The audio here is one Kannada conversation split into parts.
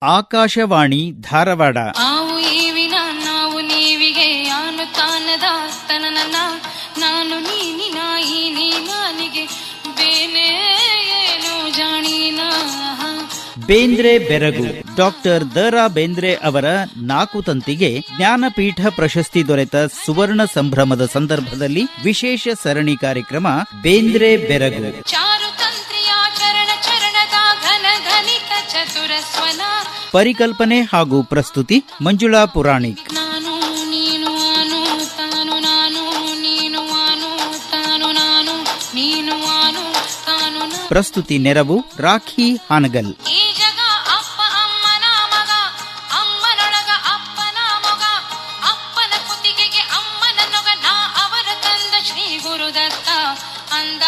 ಆಕಾಶವಾಣಿ ಧಾರವಾಡ. ನಾವು ಈವಿನ ನಾವು ನೀವಿಗೆ ಯಾನು ತಾನದ ತನನ ನಾನು ನೀನಿನ ಈ ನೀನಿಗೆ ಬೇನೆ ಏನು ಜಾಣೀನ. ಬೇಂದ್ರೆ ಬೆರಗು ಡಾಕ್ಟರ್ ದ.ರಾ. ಬೇಂದ್ರೆ ಅವರ 4 ತಂತಿಗೆ ಜ್ಞಾನಪೀಠ ಪ್ರಶಸ್ತಿ ದೊರೆತ ಸುವರ್ಣ ಸಂಭ್ರಮದ ಸಂದರ್ಭದಲ್ಲಿ ವಿಶೇಷ ಸರಣಿ ಕಾರ್ಯಕ್ರಮ ಬೇಂದ್ರೆ ಬೆರಗು. ಚಾರುತಂತ್ರಿಯ ಚರಣ ಚರಣದ ಘನ ಘನಿತ ಚತುರ ಸ್ವನ. ಪರಿಕಲ್ಪನೆ ಹಾಗೂ ಪ್ರಸ್ತುತಿ ಮಂಜುಳಾ ಪುರಾಣಿಕ್. ನಾನು ನೀನು ಆನು ತಾನು ನಾನು ನೀನು ಆನು ತಾನು ನಾನು ನೀನು ಆನು ತಾನು. ಪ್ರಸ್ತುತಿ ನೆರವು ರಾಖಿ ಹಾನಗಲ್. ಈ ಜಗ ಅಪ್ಪ ಅಮ್ಮನ ಮಗ, ಅಮ್ಮನೊಳಗ ಅಪ್ಪನ ಮೊಗ, ಅಪ್ಪನ ಕುತ್ತಿಗೆಗೆ ಅಮ್ಮನ ನೊಗ, ನಾ ಅವರ ತಂದ ಶ್ರೀ ಗುರುದತ್ತ ಅಂದ.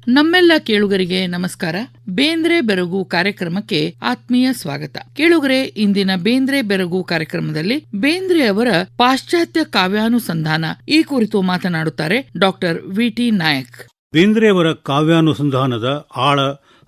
ನಮ್ಮೆಲ್ಲ ಕೇಳುಗರಿಗೆ ನಮಸ್ಕಾರ. ಬೇಂದ್ರೆ ಬೆರಗು ಕಾರ್ಯಕ್ರಮಕ್ಕೆ ಆತ್ಮೀಯ ಸ್ವಾಗತ. ಕೇಳುಗರೆ, ಇಂದಿನ ಬೇಂದ್ರೆ ಬೆರಗು ಕಾರ್ಯಕ್ರಮದಲ್ಲಿ ಬೇಂದ್ರೆ ಅವರ ಪಾಶ್ಚಾತ್ಯ ಕಾವ್ಯಾನುಸಂಧಾನ ಈ ಕುರಿತು ಮಾತನಾಡುತ್ತಾರೆ ಡಾಕ್ಟರ್ ವಿ.ಟಿ. ನಾಯಕ್. ಬೇಂದ್ರೆಯವರ ಕಾವ್ಯಾನುಸಂಧಾನದ ಆಳ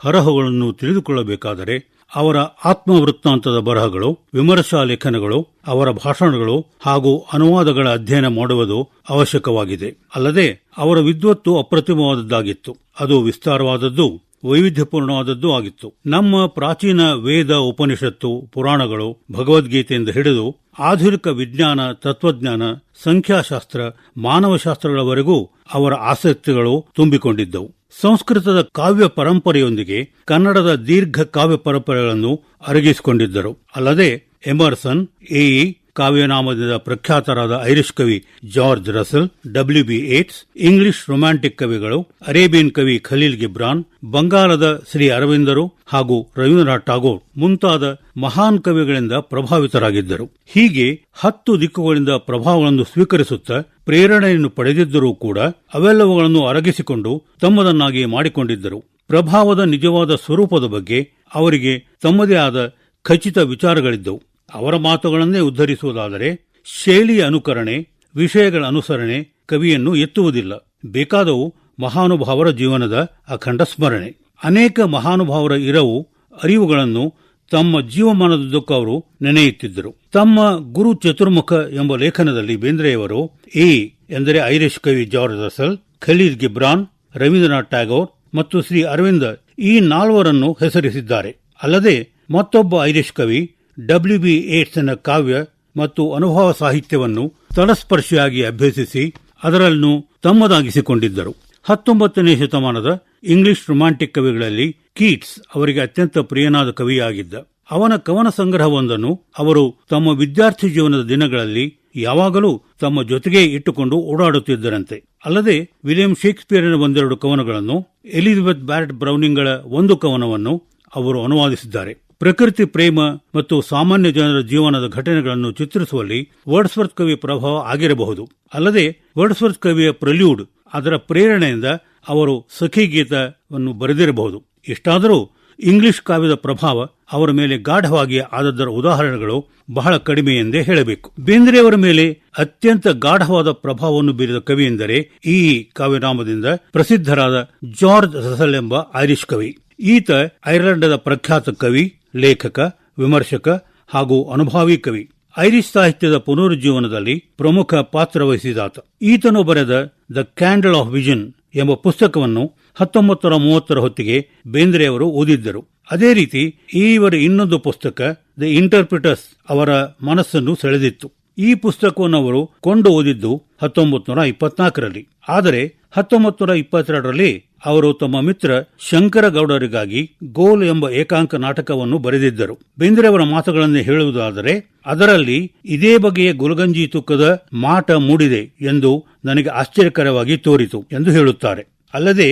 ಹರಹುಗಳನ್ನು ತಿಳಿದುಕೊಳ್ಳಬೇಕಾದರೆ ಅವರ ಆತ್ಮವೃತ್ತಾಂತದ ಬರಹಗಳು, ವಿಮರ್ಶಾ ಲೇಖನಗಳು, ಅವರ ಭಾಷಣಗಳು ಹಾಗೂ ಅನುವಾದಗಳ ಅಧ್ಯಯನ ಮಾಡುವುದು ಅವಶ್ಯಕವಾಗಿದೆ. ಅಲ್ಲದೆ ಅವರ ವಿದ್ವತ್ತು ಅಪ್ರತಿಮವಾದದ್ದಾಗಿತ್ತು. ಅದು ವಿಸ್ತಾರವಾದದ್ದು, ವೈವಿಧ್ಯಪೂರ್ಣವಾದದ್ದು ಆಗಿತ್ತು. ನಮ್ಮ ಪ್ರಾಚೀನ ವೇದ, ಉಪನಿಷತ್ತು, ಪುರಾಣಗಳು, ಭಗವದ್ಗೀತೆಯಿಂದ ಹಿಡಿದು ಆಧುನಿಕ ವಿಜ್ಞಾನ, ತತ್ವಜ್ಞಾನ, ಸಂಖ್ಯಾಶಾಸ್ತ್ರ, ಮಾನವಶಾಸ್ತ್ರಗಳವರೆಗೂ ಅವರ ಆಸಕ್ತಿಗಳು ತುಂಬಿಕೊಂಡಿದ್ದವು. ಸಂಸ್ಕೃತದ ಕಾವ್ಯ ಪರಂಪರೆಯೊಂದಿಗೆ ಕನ್ನಡದ ದೀರ್ಘ ಕಾವ್ಯ ಪರಂಪರೆಗಳನ್ನು ಅರಗಿಸಿಕೊಂಡಿದ್ದರು. ಅಲ್ಲದೆ ಎಮರ್ಸನ್, ಎಇ, ಕಾವ್ಯನಾಮದಿಂದ ಪ್ರಖ್ಯಾತರಾದ ಐರಿಷ್ ಕವಿ George Russell, W B. Yeats, English romantic ಕವಿಗಳು, ಅರೇಬಿಯನ್ ಕವಿ ಖಲೀಲ್ ಗಿಬ್ರಾನ್, ಬಂಗಾಳದ ಶ್ರೀ ಅರವಿಂದರು ಹಾಗೂ ರವೀಂದ್ರನಾಥ್ ಟಾಗೋರ್ ಮುಂತಾದ ಮಹಾನ್ ಕವಿಗಳಿಂದ ಪ್ರಭಾವಿತರಾಗಿದ್ದರು. ಹೀಗೆ 10 ದಿಕ್ಕುಗಳಿಂದ ಪ್ರಭಾವಗಳನ್ನು ಸ್ವೀಕರಿಸುತ್ತಾ ಪ್ರೇರಣೆಯನ್ನು ಪಡೆದಿದ್ದರೂ ಕೂಡ ಅವೆಲ್ಲವುಗಳನ್ನು ಅರಗಿಸಿಕೊಂಡು ತಮ್ಮದನ್ನಾಗಿ ಮಾಡಿಕೊಂಡಿದ್ದರು. ಪ್ರಭಾವದ ನಿಜವಾದ ಸ್ವರೂಪದ ಬಗ್ಗೆ ಅವರಿಗೆ ತಮ್ಮದೇ ಆದ ಖಚಿತ ವಿಚಾರಗಳಿದ್ದವು. ಅವರ ಮಾತುಗಳನ್ನೇ ಉದ್ಧರಿಸುವುದಾದರೆ, ಶೈಲಿಯ ಅನುಕರಣೆ, ವಿಷಯಗಳ ಅನುಸರಣೆ ಕವಿಯನ್ನು ಎತ್ತುವುದಿಲ್ಲ. ಬೇಕಾದವು ಮಹಾನುಭಾವರ ಜೀವನದ ಅಖಂಡ ಸ್ಮರಣೆ. ಅನೇಕ ಮಹಾನುಭಾವರ ಇರವು, ಅರಿವುಗಳನ್ನು ತಮ್ಮ ಜೀವಮಾನದುದ್ದಕ್ಕೂ ಅವರು ನೆನೆಯುತ್ತಿದ್ದರು. ತಮ್ಮ ಗುರು ಚತುರ್ಮುಖ ಎಂಬ ಲೇಖನದಲ್ಲಿ ಬೇಂದ್ರೆಯವರು ಎ ಎಂದರೆ ಐರಿಷ್ ಕವಿ George Russell, Khaleel Gibran, Ravindranath Tagore ಮತ್ತು ಶ್ರೀ ಅರವಿಂದ ಈ 4ರನ್ನು ಹೆಸರಿಸಿದ್ದಾರೆ. ಅಲ್ಲದೆ ಮತ್ತೊಬ್ಬ ಐರಿಷ್ ಕವಿ ಡಬ್ಲ್ಯೂ.ಬಿ. ಏಟ್ಸ್ ನ ಕಾವ್ಯ ಮತ್ತು ಅನುಭವ ಸಾಹಿತ್ಯವನ್ನು ತಳಸ್ಪರ್ಶಿಯಾಗಿ ಅಭ್ಯಸಿಸಿ ಅದರನ್ನು ತಮ್ಮದಾಗಿಸಿಕೊಂಡಿದ್ದರು. 19ನೇ ಶತಮಾನದ ಇಂಗ್ಲಿಷ್ ರೊಮ್ಯಾಂಟಿಕ್ ಕವಿಗಳಲ್ಲಿ ಕೀಟ್ಸ್ ಅವರಿಗೆ ಅತ್ಯಂತ ಪ್ರಿಯನಾದ ಕವಿಯಾಗಿದ್ದ. ಅವನ ಕವನ ಸಂಗ್ರಹವೊಂದನ್ನು ಅವರು ತಮ್ಮ ವಿದ್ಯಾರ್ಥಿ ಜೀವನದ ದಿನಗಳಲ್ಲಿ ಯಾವಾಗಲೂ ತಮ್ಮ ಜೊತೆಗೇ ಇಟ್ಟುಕೊಂಡು ಓಡಾಡುತ್ತಿದ್ದರಂತೆ. ಅಲ್ಲದೆ ವಿಲಿಯಂ ಶೇಕ್ಸ್ಪಿಯರಿನ 1-2 ಕವನಗಳನ್ನು, ಎಲಿಜಬೆತ್ ಬ್ಯಾರೆಟ್ ಬ್ರೌನಿಂಗ್ಗಳ 1 ಕವನವನ್ನು ಅವರು ಅನುವಾದಿಸಿದ್ದಾರೆ. ಪ್ರಕೃತಿ ಪ್ರೇಮ ಮತ್ತು ಸಾಮಾನ್ಯ ಜನರ ಜೀವನದ ಘಟನೆಗಳನ್ನು ಚಿತ್ರಿಸುವಲ್ಲಿ ವರ್ಡ್ಸ್ವರ್ತ್ ಕವಿ ಪ್ರಭಾವ ಆಗಿರಬಹುದು. ಅಲ್ಲದೆ ವರ್ಡ್ಸ್ವರ್ತ್ ಕವಿಯ ಪ್ರೆಲ್ಯೂಡ್, ಅದರ ಪ್ರೇರಣೆಯಿಂದ ಅವರು ಸಖಿಗೀತವನ್ನು ಬರೆದಿರಬಹುದು. ಇಷ್ಟಾದರೂ ಇಂಗ್ಲಿಷ್ ಕಾವ್ಯದ ಪ್ರಭಾವ ಅವರ ಮೇಲೆ ಗಾಢವಾಗಿ ಆದದ್ದರ ಉದಾಹರಣೆಗಳು ಬಹಳ ಕಡಿಮೆ ಎಂದೇ ಹೇಳಬೇಕು. ಬೇಂದ್ರೆಯವರ ಮೇಲೆ ಅತ್ಯಂತ ಗಾಢವಾದ ಪ್ರಭಾವವನ್ನು ಬೀರಿದ ಕವಿ ಎಂದರೆ ಈ ಕಾವ್ಯನಾಮದಿಂದ ಪ್ರಸಿದ್ಧರಾದ ಜಾರ್ಜ್ ರಸೆಲ್ ಎಂಬ ಐರಿಷ್ ಕವಿ. ಈತ ಐರ್ಲೆಂಡದ ಪ್ರಖ್ಯಾತ ಕವಿ, ಲೇಖಕ, ವಿಮರ್ಶಕ ಹಾಗೂ ಅನುಭಾವಿ ಕವಿ. ಐರಿಷ್ ಸಾಹಿತ್ಯದ ಪುನರುಜ್ಜೀವನದಲ್ಲಿ ಪ್ರಮುಖ ಪಾತ್ರ ವಹಿಸಿದಾತ. ಈತನು ಬರೆದ ದ ಕ್ಯಾಂಡಲ್ ಆಫ್ ವಿಷನ್ ಎಂಬ ಪುಸ್ತಕವನ್ನು 1930ರ ಹೊತ್ತಿಗೆ ಬೇಂದ್ರೆಯವರು ಓದಿದ್ದರು. ಅದೇ ರೀತಿ ಇವರ ಇನ್ನೊಂದು ಪುಸ್ತಕ ದ ಇಂಟರ್ಪ್ರಿಟರ್ಸ್ ಅವರ ಮನಸ್ಸನ್ನು ಸೆಳೆದಿತ್ತು. ಈ ಪುಸ್ತಕವನ್ನು ಅವರು ಕೊಂಡು ಓದಿದ್ದು 1924ರಲ್ಲಿ. ಆದರೆ 1922ರಲ್ಲಿ ಅವರು ತಮ್ಮ ಮಿತ್ರ ಶಂಕರಗೌಡರಿಗಾಗಿ ಗೋಲ್ ಎಂಬ ಏಕಾಂಕ ನಾಟಕವನ್ನು ಬರೆದಿದ್ದರು. ಬೇಂದ್ರೆಯವರ ಮಾತುಗಳನ್ನೇ ಹೇಳುವುದಾದರೆ, ಅದರಲ್ಲಿ ಇದೇ ಬಗೆಯ ಗುಲಗಂಜಿ ತುಕ್ಕದ ಮಾಟ ಮೂಡಿದೆ ಎಂದು ನನಗೆ ಆಶ್ಚರ್ಯಕರವಾಗಿ ತೋರಿತು ಎಂದು ಹೇಳುತ್ತಾರೆ. ಅಲ್ಲದೆ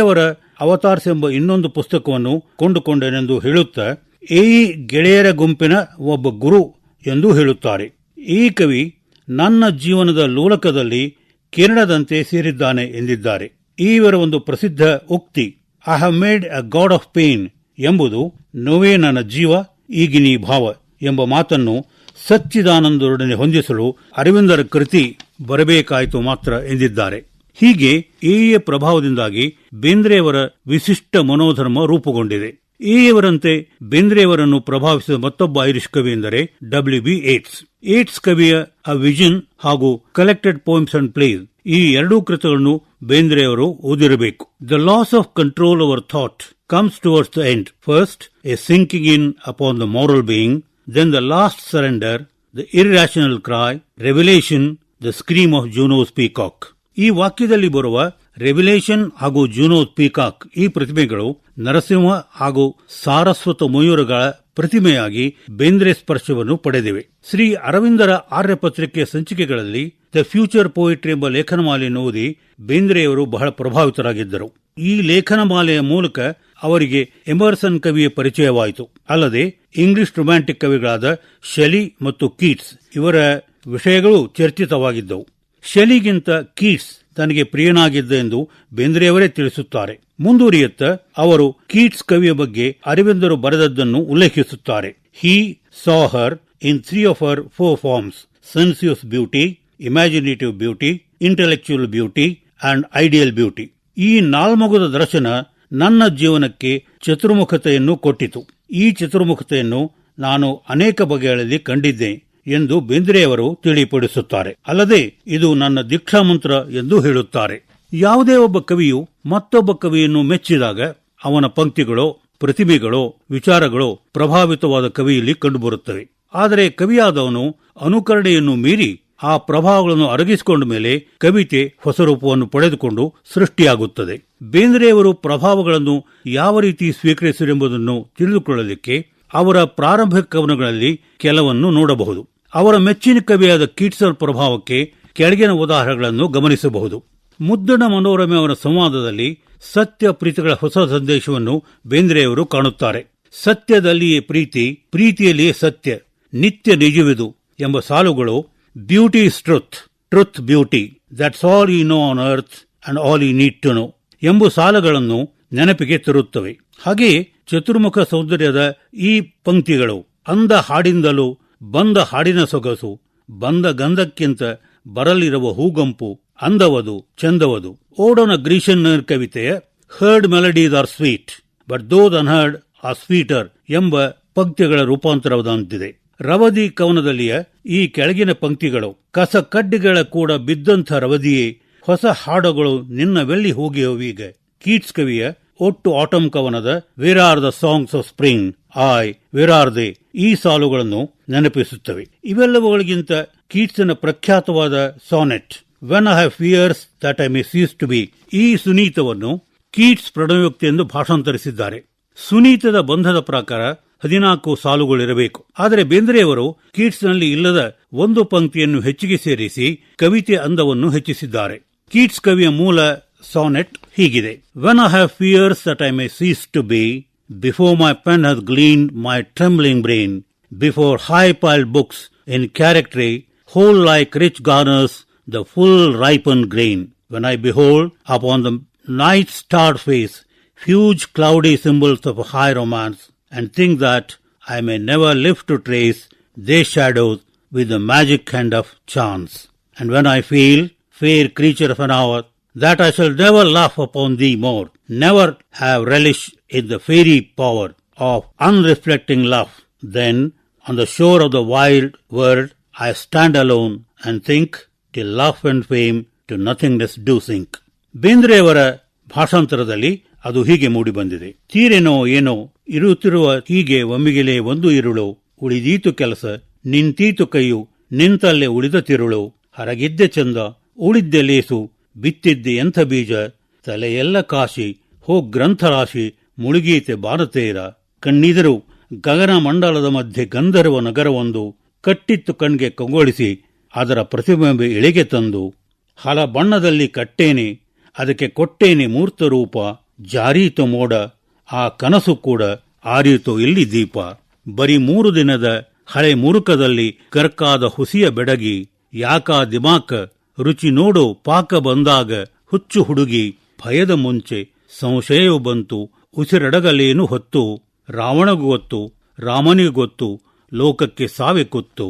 ಅವರ ಅವತಾರ್ಸ್ ಎಂಬ ಇನ್ನೊಂದು ಪುಸ್ತಕವನ್ನು ಕೊಂಡುಕೊಂಡೆನೆಂದು ಹೇಳುತ್ತಾ ಈ ಗೆಳೆಯರ ಗುಂಪಿನ ಒಬ್ಬ ಗುರು ಎಂದು ಹೇಳುತ್ತಾರೆ. ಈ ಕವಿ ನನ್ನ ಜೀವನದ ಲೋಲಕದಲ್ಲಿ ಕಿರಣದಂತೆ ಸೇರಿದ್ದಾನೆ ಎಂದಿದ್ದಾರೆ. ಇವರ ಒಂದು ಪ್ರಸಿದ್ಧ ಉಕ್ತಿ, I have made a god of pain ಎಂಬುದು ನೋವೇ ನನ್ನ ಜೀವ ಈಗಿನಿ ಭಾವ ಎಂಬ ಮಾತನ್ನು ಸಚ್ಚಿದಾನಂದರೊಡನೆ ಹೊಂದಿಸಲು ಅರವಿಂದರ ಕೃತಿ ಬರಬೇಕಾಯಿತು ಮಾತ್ರ ಎಂದಿದ್ದಾರೆ. ಹೀಗೆ ಎಎ ಪ್ರಭಾವದಿಂದಾಗಿ ಬೇಂದ್ರೆಯವರ ವಿಶಿಷ್ಟ ಮನೋಧರ್ಮ ರೂಪುಗೊಂಡಿದೆ. ಎಎವರಂತೆ ಬೇಂದ್ರೆಯವರನ್ನು ಪ್ರಭಾವಿಸಿದ ಮತ್ತೊಬ್ಬ ಐರಿಷ್ ಕವಿ ಎಂದರೆ ಡಬ್ಲ್ಯೂ.ಬಿ. ಏಟ್ಸ್. ಏಟ್ಸ್ ಕವಿಯ ಅ ವಿಷನ್ ಹಾಗೂ ಕಲೆಕ್ಟೆಡ್ ಪೋಯಮ್ಸ್ ಅಂಡ್ ಪ್ಲೇಸ್ ಈ ಎರಡೂ ಕೃತಿಗಳನ್ನು ಬೇಂದ್ರೆಯವರು ಓದಿರಬೇಕು. The loss of control over thought comes towards the end. First, a sinking in upon the moral being, then the last surrender, the irrational cry, revelation, the scream of Juno's peacock. ಈ ವಾಕ್ಯದಲ್ಲಿ ಬರುವ ರೆವಿಲೇಷನ್ ಹಾಗೂ ಜೂನೋಸ್ ಪೀಕಾಕ್ ಈ ಪ್ರತಿಮೆಗಳು ನರಸಿಂಹ ಹಾಗೂ ಸಾರಸ್ವತ ಮಯೂರಗಳ ಪ್ರತಿಮೆಯಾಗಿ ಬೇಂದ್ರೆ ಸ್ಪರ್ಶವನ್ನು ಪಡೆದಿವೆ. ಶ್ರೀ ಅರವಿಂದರ ಆರ್ಯ ಪತ್ರಿಕೆಯ ಸಂಚಿಕೆಗಳಲ್ಲಿ ದ ಫ್ಯೂಚರ್ ಪೋಯಿಟ್ರಿ ಎಂಬ ಲೇಖನಮಾಲೆಯನ್ನು ಓದಿ ಬೇಂದ್ರೆಯವರು ಬಹಳ ಪ್ರಭಾವಿತರಾಗಿದ್ದರು. ಈ ಲೇಖನಮಾಲೆಯ ಮೂಲಕ ಅವರಿಗೆ ಎಮರ್ಸನ್ ಕವಿಯ ಪರಿಚಯವಾಯಿತು. ಅಲ್ಲದೆ ಇಂಗ್ಲಿಷ್ ರೊಮ್ಯಾಂಟಿಕ್ ಕವಿಗಳಾದ ಶೆಲಿ ಮತ್ತು ಕೀಟ್ಸ್ ಇವರ ವಿಷಯಗಳು ಚರ್ಚಿತವಾಗಿದ್ದವು. ಶೆಲಿಗಿಂತ ಕೀಟ್ಸ್ ತನಗೆ ಪ್ರಿಯನಾಗಿದ್ದ ಎಂದು ಬೇಂದ್ರೆಯವರೇ ತಿಳಿಸುತ್ತಾರೆ. ಮುಂದುವರಿಯುತ್ತ ಅವರು ಕೀಟ್ಸ್ ಕವಿಯ ಬಗ್ಗೆ ಅರವಿಂದರು ಬರೆದದ್ದನ್ನು ಉಲ್ಲೇಖಿಸುತ್ತಾರೆ. ಹಿ ಸಾ ಹರ್ ಇನ್ 3 of her 4 forms: sensuous beauty, imaginative beauty, intellectual beauty and ideal beauty. ಈ ನಾಲ್ಮೊಗದ ದರ್ಶನ ನನ್ನ ಜೀವನಕ್ಕೆ ಚತುರ್ಮುಖತೆಯನ್ನು ಕೊಟ್ಟಿತು. ಈ ಚತುರ್ಮುಖತೆಯನ್ನು ನಾನು ಅನೇಕ ಬಗೆಗಳಲ್ಲಿ ಕಂಡಿದ್ದೆ ಎಂದು ಬೇಂದ್ರೆಯವರು ತಿಳಿಪಡಿಸುತ್ತಾರೆ. ಅಲ್ಲದೆ ಇದು ನನ್ನ ದೀಕ್ಷಾಮಂತ್ರ ಎಂದು ಹೇಳುತ್ತಾರೆ. ಯಾವುದೇ ಒಬ್ಬ ಕವಿಯು ಮತ್ತೊಬ್ಬ ಕವಿಯನ್ನು ಮೆಚ್ಚಿದಾಗ ಅವನ ಪಂಕ್ತಿಗಳೋ ಪ್ರತಿಭೆಗಳೋ ವಿಚಾರಗಳೋ ಪ್ರಭಾವಿತವಾದ ಕವಿಯಲ್ಲಿ ಕಂಡುಬರುತ್ತವೆ. ಆದರೆ ಕವಿಯಾದವನು ಅನುಕರಣೆಯನ್ನು ಮೀರಿ ಆ ಪ್ರಭಾವಗಳನ್ನು ಅರಗಿಸಿಕೊಂಡ ಮೇಲೆ ಕವಿತೆ ಹೊಸ ರೂಪವನ್ನು ಪಡೆದುಕೊಂಡು ಸೃಷ್ಟಿಯಾಗುತ್ತದೆ. ಬೇಂದ್ರೆಯವರು ಪ್ರಭಾವಗಳನ್ನು ಯಾವ ರೀತಿ ಸ್ವೀಕರಿಸಿರೆಂಬುದನ್ನು ತಿಳಿದುಕೊಳ್ಳಲಿಕ್ಕೆ ಅವರ ಪ್ರಾರಂಭಿಕ ಕವನಗಳಲ್ಲಿ ಕೆಲವನ್ನು ನೋಡಬಹುದು. ಅವರ ಮೆಚ್ಚಿನ ಕವಿಯಾದ ಕೀಟ್ಸ್ನ ಪ್ರಭಾವಕ್ಕೆ ಕೆಳಗಿನ ಉದಾಹರಣೆಗಳನ್ನು ಗಮನಿಸಬಹುದು. ಮುದ್ದಣ ಮನೋರಮೆ ಅವರ ಸಂವಾದದಲ್ಲಿ ಸತ್ಯ ಪ್ರೀತಿಗಳ ಹೊಸ ಸಂದೇಶವನ್ನು ಬೇಂದ್ರೆಯವರು ಕಾಣುತ್ತಾರೆ. ಸತ್ಯದಲ್ಲಿಯೇ ಪ್ರೀತಿ, ಪ್ರೀತಿಯಲ್ಲಿಯೇ ಸತ್ಯ, ನಿತ್ಯ ನಿಜವಿದು ಎಂಬ ಸಾಲುಗಳು beauty is truth, truth beauty, that's all you know on earth and all you need to know ಎಂಬ ಸಾಲುಗಳನ್ನು ನೆನಪಿಗೆ ತರುತ್ತವೆ. ಹಾಗೆಯೇ ಚತುರ್ಮುಖ ಸೌಂದರ್ಯದ ಈ ಪಂಕ್ತಿಗಳು ಅಂದ ಹಾಡಿಂದಲೂ ಬಂದ ಹಾಡಿನ ಸೊಗಸು, ಬಂದ ಗಂಧಕ್ಕಿಂತ ಬರಲಿರುವ ಹೂಗಂಪು, ಅಂದವದು ಚಂದವದು. ಓಡೋನ ಗ್ರೀಷನ್ನರ್ ಕವಿತೆಯ heard melodies are sweet but those unheard are sweeter ಎಂಬ ಪಂಕ್ತಿಗಳ ರೂಪಾಂತರವಾದಂತಿದೆ. ರವದಿ ಕವನದಲ್ಲಿಯ ಈ ಕೆಳಗಿನ ಪಂಕ್ತಿಗಳು ಕಸ ಕಡ್ಡಿಗಳ ಕೂಡ ಬಿದ್ದಂಥ ರವದಿಯೇ, ಹೊಸ ಹಾಡುಗಳು ನಿನ್ನವೆಲ್ಲಿ ಹೋಗಿಯವೀಗ. ಕೀಟ್ಸ್ ಕವಿಯ ಒಟ್ಟು ಆಟಮ್ ಕವನದ where are the songs of spring, where are they ಈ ಸಾಲುಗಳನ್ನು ನೆನಪಿಸುತ್ತವೆ. ಇವೆಲ್ಲವುಗಳಿಗಿಂತ ಕೀಟ್ಸ್ನ ಪ್ರಖ್ಯಾತವಾದ sonnet when I have fears that I may cease to be, ಈ ಸುನೀತವನ್ನು ಕೀಟ್ಸ್ ಪ್ರಣಯೋಕ್ತಿ ಎಂದು ಭಾಷಾಂತರಿಸಿದ್ದಾರೆ. ಸುನೀತದ ಬಂಧದ ಪ್ರಕಾರ 14 ಸಾಲುಗಳಿರಬೇಕು. ಆದರೆ ಬೇಂದ್ರೆಯವರು ಕೀಟ್ಸ್ನಲ್ಲಿ ಇಲ್ಲದ ಒಂದು ಪಂಕ್ತಿಯನ್ನು ಹೆಚ್ಚಿಗೆ ಸೇರಿಸಿ ಕವಿತೆ ಅಂದವನ್ನು ಹೆಚ್ಚಿಸಿದ್ದಾರೆ. ಕೀಟ್ಸ್ ಕವಿಯ ಮೂಲ ಸಾನೆಟ್ ಹೀಗಿದೆ: when I have fears that I may cease to be, before my pen has gleaned my trembling brain, before high piled books in charactery hold like rich garners the full ripened grain, when I behold upon the night starred face huge cloudy symbols of a high romance, and think that I may never live to trace their shadows with the magic hand of chance. And when I feel, fair creature of an hour, that I shall never laugh upon thee more, never have relish in the fairy power of unreflecting love, then on the shore of the wild world I stand alone and think, till love and fame to nothingness do sink. ಬೇಂದ್ರೆಯವರ ಭಾಷಾಂತರದಲ್ಲಿ ಅದು ಹೀಗೆ ಮೂಡಿಬಂದಿದೆ: ತೀರೇನೋ ಏನೋ ಇರುತ್ತಿರುವ ಹೀಗೆ ಒಮ್ಮಿಗೆಲೆ ಒಂದು ಇರುಳು, ಉಳಿದೀತು ಕೆಲಸ ನಿಂತೀತು ಕೈಯು, ನಿಂತಲ್ಲೇ ಉಳಿದ ತಿರುಳು, ಹರಗಿದ್ದೆ ಚಂದ ಉಳಿದ್ದೆ ಲೇಸು, ಬಿತ್ತಿದ್ದೆ ಎಂಥ ಬೀಜ, ತಲೆಯೆಲ್ಲ ಕಾಶಿ ಗ್ರಂಥರಾಶಿ, ಮುಳುಗೀತೆ ಭಾರತೇರ, ಕಣ್ಣಿದರು ಗಗನ ಮಂಡಲದ ಮಧ್ಯೆ ಗಂಧರ್ವ ನಗರವೊಂದು, ಕಟ್ಟಿತ್ತು ಕಣ್ಗೆ ಕಂಗೊಳಿಸಿ ಅದರ ಪ್ರತಿಬಿಂಬ ಇಳೆಗೆ ತಂದು, ಹಲ ಬಣ್ಣದಲ್ಲಿ ಕಟ್ಟೇನೆ ಅದಕ್ಕೆ ಕೊಟ್ಟೇನೆ ಮೂರ್ತ ರೂಪ, ಜಾರೀತು ಮೋಡ ಆ ಕನಸು ಕೂಡ ಆರೀತು ಇಲ್ಲಿ ದೀಪ, ಬರೀ 3 ದಿನದ ಹಳೆ ಮುರುಕದಲ್ಲಿ ಕರ್ಕಾದ ಹುಸಿಯ ಬೆಡಗಿ, ಯಾಕಾ ದಿಮಾಕ ರುಚಿ ನೋಡು ಪಾಕ ಬಂದಾಗ ಹುಚ್ಚು ಹುಡುಗಿ, ಭಯದ ಮುಂಚೆ ಸಂಶಯವು ಬಂತು ಉಸಿರಡಗಲೇನು ಹೊತ್ತು, ರಾವಣಗೂ ಗೊತ್ತು ರಾಮನಿಗೂ ಗೊತ್ತು ಲೋಕಕ್ಕೆ ಸಾವೆ ಕುತ್ತು,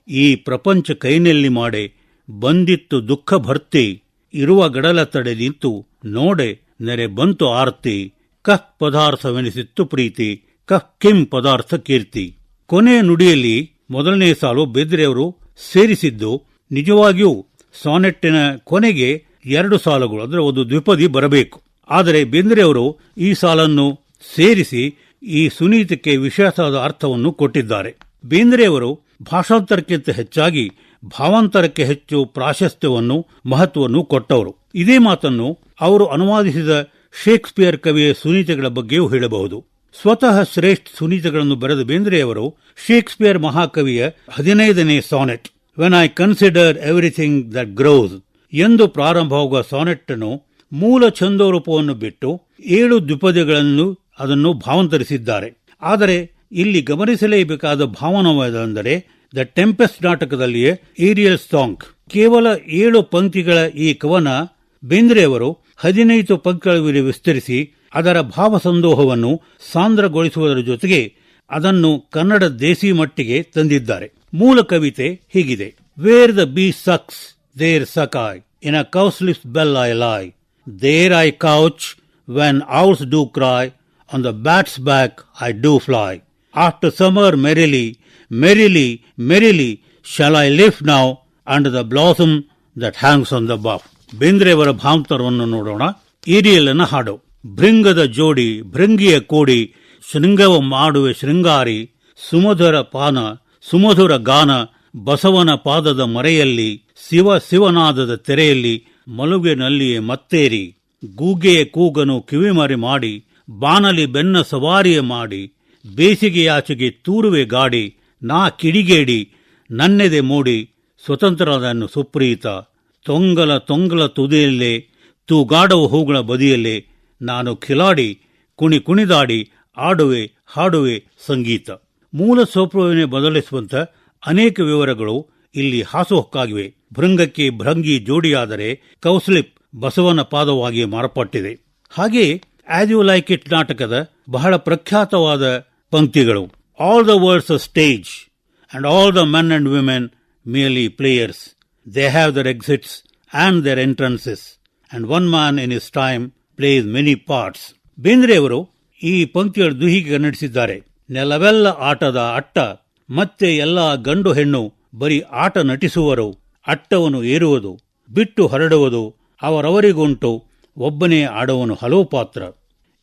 ಈ ಪ್ರಪಂಚ ಕೈನಲ್ಲಿ ಮಾಡೆ ಬಂದಿತ್ತು ದುಃಖ ಭರ್ತಿ, ಇರುವ ಗಡಲ ತಡೆ ನಿಂತು ನೋಡೆ ನೆರೆ ಬಂತು ಆರ್ತಿ, ಕಹ್ ಪದಾರ್ಥವೆನಿಸಿತ್ತು ಪ್ರೀತಿ, ಕಹ್ ಕಿಂ ಪದಾರ್ಥ ಕೀರ್ತಿ. ಕೊನೆಯ ನುಡಿಯಲ್ಲಿ ಮೊದಲನೇ ಸಾಲು ಬೇಂದ್ರೆಯವರು ಸೇರಿಸಿದ್ದು. ನಿಜವಾಗಿಯೂ ಸಾನೆಟ್ಟಿನ ಕೊನೆಗೆ 2 ಸಾಲುಗಳು ಅಂದರೆ ಒಂದು ದ್ವಿಪದಿ ಬರಬೇಕು. ಆದರೆ ಬೇಂದ್ರೆಯವರು ಈ ಸಾಲನ್ನು ಸೇರಿಸಿ ಈ ಸುನೀತಕ್ಕೆ ವಿಶೇಷವಾದ ಅರ್ಥವನ್ನು ಕೊಟ್ಟಿದ್ದಾರೆ. ಬೇಂದ್ರೆಯವರು ಭಾಷಾಂತರಕ್ಕಿಂತ ಹೆಚ್ಚಾಗಿ ಭಾವಾಂತರಕ್ಕೆ ಹೆಚ್ಚು ಪ್ರಾಶಸ್ತ್ಯವನ್ನು ಮಹತ್ವವನ್ನು ಕೊಟ್ಟವರು. ಇದೇ ಮಾತನ್ನು ಅವರು ಅನುವಾದಿಸಿದ ಶೇಕ್ಸ್ಪಿಯರ್ ಕವಿಯ ಸುನೀತೆಗಳ ಬಗ್ಗೆಯೂ ಹೇಳಬಹುದು. ಸ್ವತಃ ಶ್ರೇಷ್ಠ ಸುನೀತೆಗಳನ್ನು ಬರೆದ ಬೇಂದ್ರೆಯವರು ಶೇಕ್ಸ್ಪಿಯರ್ ಮಹಾಕವಿಯ 15ನೇ sonnet when I consider everything that grows ಎಂದು ಪ್ರಾರಂಭವಾಗುವ ಸಾನೆಟ್ ಅನ್ನು ಮೂಲ ಛಂದೋರೂಪವನ್ನು ಬಿಟ್ಟು 7 ದ್ವಿಪದಿಗಳನ್ನು ಅದನ್ನು ಭಾವಾಂತರಿಸಿದ್ದಾರೆ. ಆದರೆ ಇಲ್ಲಿ ಗಮನಿಸಲೇಬೇಕಾದ ಭಾವನವೆಂದರೆ ದ ಟೆಂಪೆಸ್ಟ್ ನಾಟಕದಲ್ಲಿಯೇ ಏರಿಯಲ್ ಸಾಂಗ್ ಕೇವಲ 7 ಪಂಕ್ತಿಗಳ ಈ ಕವನ ಬೇಂದ್ರೆಯವರು 15 ಪಂಕ್ತಿಗಳ ವಿಸ್ತರಿಸಿ ಅದರ ಭಾವಸಂದೋಹವನ್ನು ಸಾಂದ್ರಗೊಳಿಸುವುದರ ಜೊತೆಗೆ ಅದನ್ನು ಕನ್ನಡ ದೇಸಿ ಮಟ್ಟಿಗೆ ತಂದಿದ್ದಾರೆ. ಮೂಲ ಕವಿತೆ ಹೀಗಿದೆ: where the bee sucks there suck I, in a cowslips bell I lie, there I couch when owls do cry, on the bat's back I do fly, after summer merrily merrily merrily shall I live now under the blossom that hangs on the bough. ಬೇಂದ್ರೆಯವರ ಭಾಂತರವನ್ನು ನೋಡೋಣ. ಏರಿಯಲ್ನ ಹಾಡು: ಭೃಂಗದ ಜೋಡಿ ಭೃಂಗಿಯ ಕೋಡಿ, ಶೃಂಗವ ಮಾಡುವೆ ಶೃಂಗಾರಿ, ಸುಮಧುರ ಪಾನ ಸುಮಧುರ ಗಾನ, ಬಸವನ ಪಾದದ ಮರೆಯಲ್ಲಿ, ಶಿವ ಶಿವನಾದದ ತೆರೆಯಲ್ಲಿ, ಮಲುಗಿನಲ್ಲಿಯೇ ಮತ್ತೇರಿ, ಗೂಗೆಯ ಕೂಗನು ಕಿವಿಮರೆ ಮಾಡಿ, ಬಾನಲಿ ಬೆನ್ನ ಸವಾರಿಯ ಮಾಡಿ, ಬೇಸಿಗೆಯಾಚೆಗೆ ತೂರುವೆ ಗಾಡಿ, ನಾ ಕಿಡಿಗೇಡಿ ನನ್ನೆದೆ ಮೂಡಿ, ಸ್ವತಂತ್ರದನ್ನು ಸುಪ್ರೀತ, ತೊಂಗಲ ತುದಿಯಲ್ಲೇ ತೂಗಾಡವ ಹೂಗಳ ಬದಿಯಲ್ಲೇ, ನಾನು ಖಿಲಾಡಿ ಕುಣಿದಾಡಿ ಆಡುವೆ ಹಾಡುವೆ ಸಂಗೀತ. ಮೂಲ ಸ್ವರೂಪವನ್ನೇ ಬದಲಿಸುವಂತ ಅನೇಕ ವಿವರಗಳು ಇಲ್ಲಿ ಹಾಸುಹೊಕ್ಕಾಗಿವೆ. ಭೃಂಗಕ್ಕೆ ಭೃಂಗಿ ಜೋಡಿಯಾದರೆ ಕೌಸ್ಲಿಪ್ ಬಸವನ ಪಾದವಾಗಿ ಮಾರ್ಪಟ್ಟಿದೆ. ಹಾಗೆಯೇ ಆಸ್ ಯು ಲೈಕ್ ಇಟ್ ನಾಟಕದ ಬಹಳ ಪ್ರಖ್ಯಾತವಾದ ಪಂಕ್ತಿಗಳು: all the world's a stage and all the men and women merely players, they have their exits and their entrances, and one man in his time plays many parts. ಬೇಂದ್ರೆಯವರು ಈ ಪಂಕ್ತಿಗಳ ದುಹಿಗೆ ನಡೆಸಿದ್ದಾರೆ. ನೆಲವೆಲ್ಲ ಆಟದ ಅಟ್ಟ, ಮತ್ತೆ ಎಲ್ಲ ಗಂಡು ಹೆಣ್ಣು ಬರೀ ಆಟ ನಟಿಸುವರು, ಅಟ್ಟವನ್ನು ಏರುವುದು ಬಿಟ್ಟು ಹರಡುವುದು ಅವರವರಿಗುಂಟು, ಒಬ್ಬನೇ ಆಡುವನು ಹಲವು ಪಾತ್ರ.